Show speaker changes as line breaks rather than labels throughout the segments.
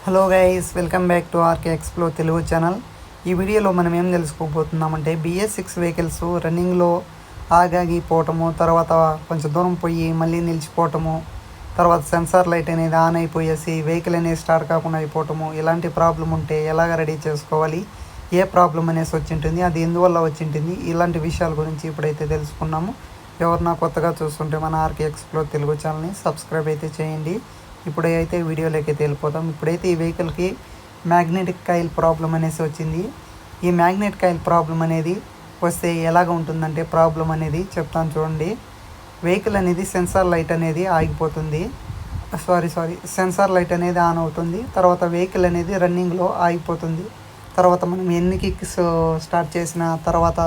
Hello guys, welcome back to RK explore Telugu channel. ఈ వీడియోలో మనం ఏం తెలుసుకోబోతున్నామంటే BS6 వెహికల్స్ రన్నింగ్లో ఆగిపోవటము, తర్వాత కొంచెం దూరం పోయి మళ్ళీ నిలిచిపోవటము, తర్వాత సెన్సార్ లైట్ అనేది ఆన్ అయిపోయేసి వెహికల్ అనేది స్టార్ట్ కాకుండా అయిపోవటము, ఇలాంటి ప్రాబ్లం ఉంటే ఎలాగ రెడీ చేసుకోవాలి, ఏ ప్రాబ్లం అనేసి వచ్చింటుంది, అది ఎందువల్ల వచ్చింటుంది, ఇలాంటి విషయాల గురించి ఇప్పుడైతే తెలుసుకున్నాము. ఎవరన్నా కొత్తగా చూస్తుంటే మన ఆర్కే ఎక్స్ప్లోర్ తెలుగు ఛానల్ని సబ్స్క్రైబ్ అయితే చేయండి. ఇప్పుడైతే వీడియోలోకి అయితే వెళ్ళిపోతాం. ఇప్పుడైతే ఈ వెహికల్కి మ్యాగ్నెటిక్ కాయిల్ ప్రాబ్లం అనేసి వచ్చింది. ఈ మ్యాగ్నెట్ కాయిల్ ప్రాబ్లం అనేది వస్తే ఎలాగ ఉంటుందంటే ప్రాబ్లం అనేది చెప్తాను చూడండి. వెహికల్ అనేది సెన్సార్ లైట్ అనేది ఆగిపోతుంది, సెన్సార్ లైట్ అనేది ఆన్ అవుతుంది. తర్వాత వెహికల్ అనేది రన్నింగ్లో ఆగిపోతుంది. తర్వాత మనం ఎన్ని కిక్స్ స్టార్ట్ చేసిన తర్వాత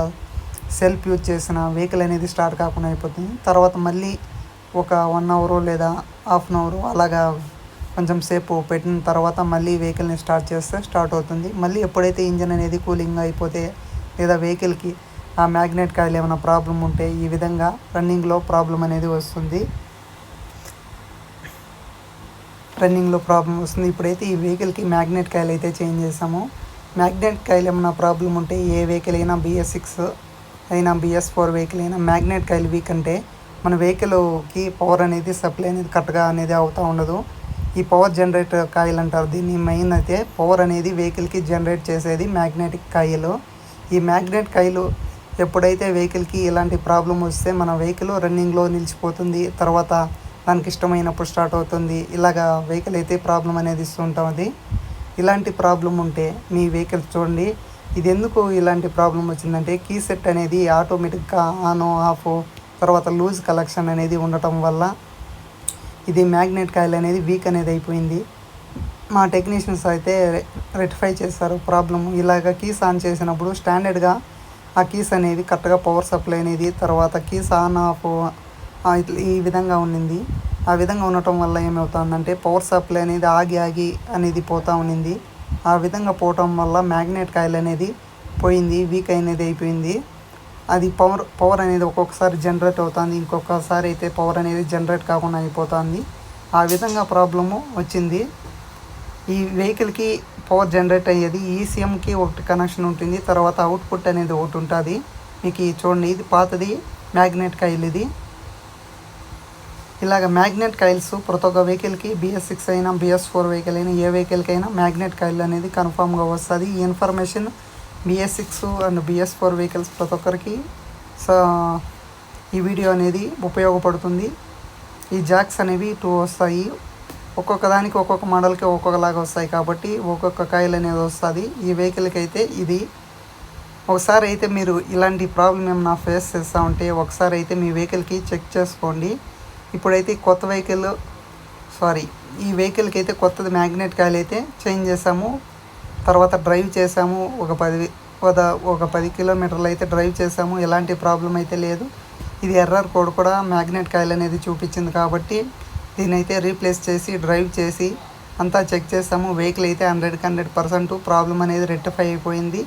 సెల్ఫ్ యూజ్ చేసిన వెహికల్ అనేది స్టార్ట్ కాకుండా అయిపోతుంది. తర్వాత మళ్ళీ ఒక 1 అవర్ లేదా హాఫ్ అన్ అవర్ అలాగా కొంచెం సేపు పెట్టిన తర్వాత మళ్ళీ వెహికల్ని స్టార్ట్ చేస్తే స్టార్ట్ అవుతుంది. మళ్ళీ ఎప్పుడైతే ఇంజన్ అనేది కూలింగ్ అయిపోతే లేదా వెహికల్కి ఆ మ్యాగ్నెట్ కాయిల్ ఏమైనా ప్రాబ్లం ఉంటే ఈ విధంగా రన్నింగ్లో ప్రాబ్లం అనేది వస్తుంది. ఇప్పుడైతే ఈ వెహికల్కి మ్యాగ్నెట్ కాయిల్ అయితే చేంజ్ చేసాము. మ్యాగ్నెట్ కాయిల్ ఏమైనా ప్రాబ్లం ఉంటే ఏ వెహికల్ అయినా BS6 అయినా BS4 వెహికల్ అయినా మ్యాగ్నెట్ కాయిల్ వీక్ అంటే మన వెహికల్కి పవర్ అనేది సప్లై అనేది కరెక్ట్గా అనేది అవుతూ ఉండదు. ఈ పవర్ జనరేటర్ కాయిల్ అంటారు దీన్ని. మెయిన్ అయితే పవర్ అనేది వెహికల్కి జనరేట్ చేసేది మ్యాగ్నెటిక్ కాయిల్. ఈ మ్యాగ్నెట్ కాయిల్ ఎప్పుడైతే వెహికల్కి ఇలాంటి ప్రాబ్లం వస్తే మన వెహికల్ రన్నింగ్లో నిలిచిపోతుంది, తర్వాత దానికి ఇష్టమైనప్పుడు స్టార్ట్ అవుతుంది. ఇలాగా వెహికల్ అయితే ప్రాబ్లం అనేది ఇస్తుంటుంది. ఇలాంటి ప్రాబ్లం ఉంటే మీ వెహికల్ చూడండి. ఇది ఎందుకు ఇలాంటి ప్రాబ్లం వచ్చిందంటే కీ సెట్ అనేది ఆటోమేటిక్గా ఆన్ ఆఫ్ తర్వాత లూజ్ కలెక్షన్ అనేది ఉండటం వల్ల ఇది మ్యాగ్నెట్ కాయిల్ అనేది వీక్ అనేది అయిపోయింది. మా టెక్నీషియన్స్ అయితే రెక్టిఫై చేస్తారు ప్రాబ్లమ్. ఇలాగ కీస్ ఆన్ చేసినప్పుడు స్టాండర్డ్గా ఆ కీస్ అనేవి కరెక్ట్గా పవర్ సప్లై అనేది తర్వాత కీస్ ఆన్ ఆఫ్ ఈ విధంగా ఉండింది. ఆ విధంగా ఉండటం వల్ల ఏమవుతుందంటే పవర్ సప్లై అనేది ఆగి అనేది పోతూ ఉండింది. ఆ విధంగా పోవటం వల్ల మ్యాగ్నెట్ కాయిల్ అనేది పోయింది, వీక్ అనేది అయిపోయింది. అది పవర్ అనేది ఒక్కొక్కసారి జనరేట్ అవుతుంది, ఇంకొకసారి అయితే పవర్ అనేది జనరేట్ కాకుండా అయిపోతుంది. ఆ విధంగా ప్రాబ్లము వచ్చింది. ఈ వెహికల్కి పవర్ జనరేట్ అయ్యేది ECMకి ఒకటి కనెక్షన్ ఉంటుంది, తర్వాత అవుట్పుట్ అనేది ఒకటి ఉంటుంది. మీకు చూడండి, ఇది పాతది మ్యాగ్నెట్ కాయిల్. ఇది ఇలాగ మ్యాగ్నెట్ కాయిల్స్ ప్రతి ఒక్క వెహికల్కి BS6 అయినా BS4 వెహికల్ అయినా ఏ వెహికల్కి అయినా మ్యాగ్నెట్ కాయిల్ అనేది కన్ఫామ్గా వస్తుంది. ఈ information BS6 and BS4 vehicles ప్రతి ఒక్కరికి ఈ వీడియో అనేది ఉపయోగపడుతుంది. ఈ జాక్స్ అనేవి 2 వస్తాయి. ఒక్కొక్క దానికి ఒక్కొక్క మోడల్కి ఒక్కొక్కలాగా వస్తాయి కాబట్టి ఒక్కొక్క కాయిల్ అనేది వస్తుంది. ఈ వెహికల్కి అయితే ఇది ఒకసారి అయితే మీరు ఇలాంటి ప్రాబ్లం ఏమైనా ఫేస్ చేస్తూ ఉంటే ఒకసారి అయితే మీ వెహికల్కి చెక్ చేసుకోండి. ఇప్పుడైతే ఈ వెహికల్కి అయితే కొత్తది మ్యాగ్నెట్ కాయిల్ అయితే చేంజ్ చేసాము. తర్వాత డ్రైవ్ చేసాము, ఒక 10 కిలోమీటర్లు అయితే డ్రైవ్ చేసాము. ఎలాంటి ప్రాబ్లం అయితే లేదు. ఇది ఎర్రర్ కోడ్ కూడా మ్యాగ్నెట్ కాయిల్ అనేది చూపించింది కాబట్టి దీని అయితే రీప్లేస్ చేసి డ్రైవ్ చేసి అంతా చెక్ చేసాము. వెహికల్ అయితే 100% ప్రాబ్లం అనేది రెక్టిఫై అయిపోయింది.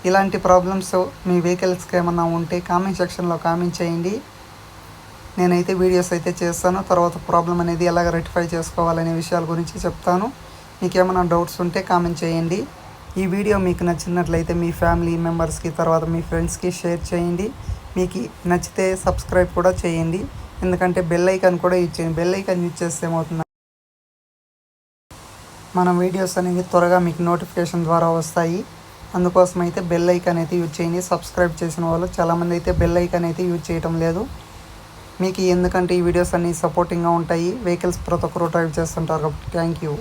ఇలాంటి ప్రాబ్లమ్స్ మీ వెహికల్స్కి ఏమన్నా ఉంటే కామెంట్ సెక్షన్లో కామెంట్ చేయండి. నేనైతే వీడియోస్ అయితే చేస్తాను. తర్వాత ప్రాబ్లం అనేది ఎలాగ రెక్టిఫై చేసుకోవాలనే విషయాల గురించి చెప్తాను. మీకు ఏమైనా డౌట్స్ ఉంటే కామెంట్ చేయండి. ఈ వీడియో మీకు నచ్చినట్లయితే మీ ఫ్యామిలీ మెంబర్స్కి తర్వాత మీ ఫ్రెండ్స్కి షేర్ చేయండి. మీకు నచ్చితే సబ్స్క్రైబ్ కూడా చేయండి, ఎందుకంటే బెల్ ఐకాన్ కూడా యూజ్ చేయండి. బెల్ ఐకాన్ యూజ్ చేస్తే ఏమవుతుంది, మన వీడియోస్ అనేవి త్వరగా మీకు నోటిఫికేషన్ ద్వారా వస్తాయి. అందుకోసం అయితే బెల్ ఐకాన్ అయితే యూజ్ చేయండి. సబ్స్క్రైబ్ చేసిన వాళ్ళు చాలామంది అయితే బెల్ ఐకాన్ అయితే యూజ్ చేయటం లేదు. మీకు ఎందుకంటే ఈ వీడియోస్ అన్నీ సపోర్టింగ్గా ఉంటాయి. వెహికల్స్ ప్రతి ఒక్కరు డ్రైవ్ చేస్తుంటారు కాబట్టి. Thank you.